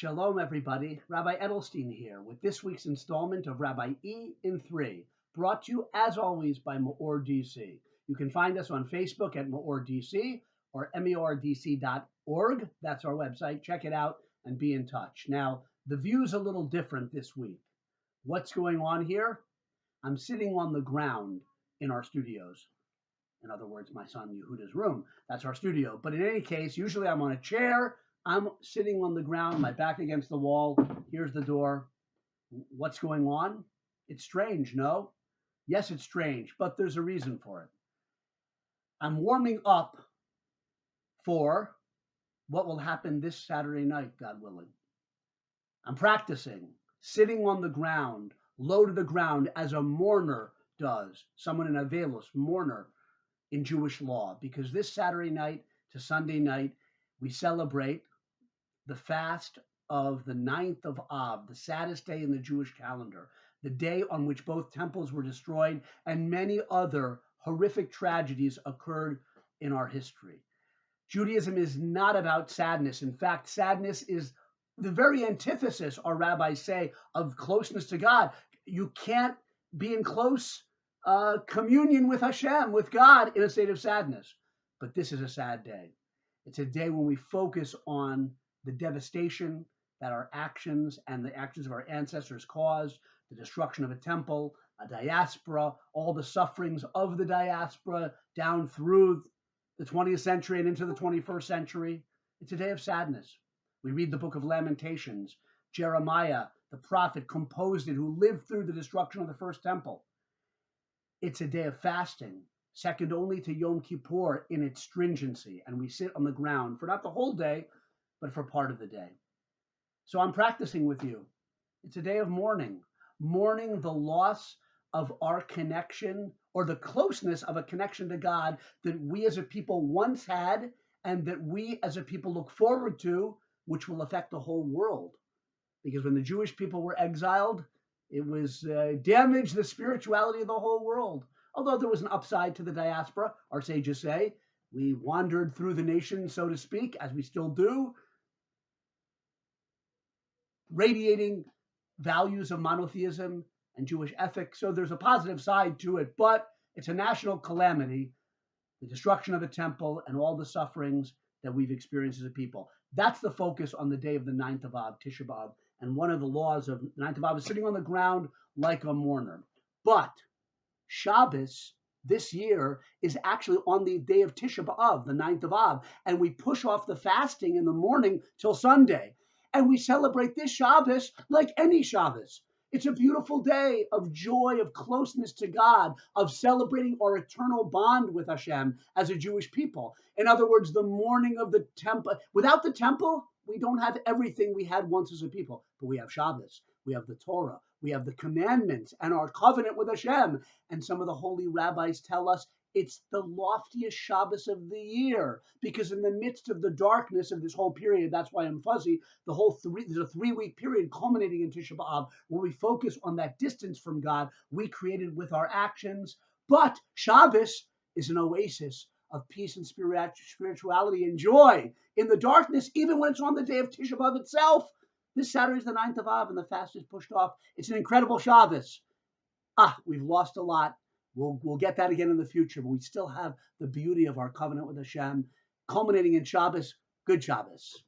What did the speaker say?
Shalom, everybody. Rabbi Edelstein here with this week's installment of Rabbi E in 3, brought to you, as always, by MEOR DC. You can find us on Facebook at MEOR DC or MEORDC.org. That's our website. Check it out and be in touch. Now, the view's a little different this week. What's going on here? I'm sitting on the ground in our studios. In other words, my son Yehuda's room. That's our studio. But in any case, usually I'm on a chair. I'm sitting on the ground, my back against the wall. Here's the door. What's going on? It's strange, no? Yes, it's strange, but there's a reason for it. I'm warming up for what will happen this Saturday night, God willing. I'm practicing, sitting on the ground, low to the ground, as a mourner does, someone in Avelos, mourner in Jewish law, because this Saturday night to Sunday night, we celebrate the fast of the 9th of Av, the saddest day in the Jewish calendar, the day on which both temples were destroyed and many other horrific tragedies occurred in our history. Judaism is not about sadness. In fact, sadness is the very antithesis, our rabbis say, of closeness to God. You can't be in close communion with Hashem, with God, in a state of sadness. But this is a sad day. It's a day when we focus on the devastation that our actions and the actions of our ancestors caused, the destruction of a temple, a diaspora, all the sufferings of the diaspora down through the 20th century and into the 21st century. It's a day of sadness. We read the book of Lamentations. Jeremiah, the prophet, composed it, who lived through the destruction of the first temple. It's a day of fasting, second only to Yom Kippur in its stringency, and we sit on the ground for not the whole day, but for part of the day. So I'm practicing with you. It's a day of mourning the loss of our connection, or the closeness of a connection to God that we as a people once had and that we as a people look forward to, which will affect the whole world. Because when the Jewish people were exiled, it was damaged the spirituality of the whole world. Although there was an upside to the diaspora, our sages say, we wandered through the nation, so to speak, as we still do, radiating values of monotheism and Jewish ethics. So there's a positive side to it, but it's a national calamity, the destruction of a temple and all the sufferings that we've experienced as a people. That's the focus on the day of the 9th of Av, Tisha B'Av. And one of the laws of the 9th of Av is sitting on the ground like a mourner. But Shabbos this year is actually on the day of Tisha B'Av, the 9th of Av, and we push off the fasting in the morning till Sunday. And we celebrate this Shabbos like any Shabbos. It's a beautiful day of joy, of closeness to God, of celebrating our eternal bond with Hashem as a Jewish people. In other words, the morning of the temple. Without the temple, we don't have everything we had once as a people. But we have Shabbos, we have the Torah, we have the commandments and our covenant with Hashem. And some of the holy rabbis tell us it's the loftiest Shabbos of the year, because in the midst of the darkness of this whole period, that's why I'm fuzzy, there's a 3-week period culminating in Tisha B'Av where we focus on that distance from God we created with our actions. But Shabbos is an oasis of peace and spirituality and joy in the darkness, even when it's on the day of Tisha B'Av itself. This Saturday is the 9th of Av and the fast is pushed off. It's an incredible Shabbos. We've lost a lot. We'll get that again in the future, but we still have the beauty of our covenant with Hashem, culminating in Shabbos. Good Shabbos.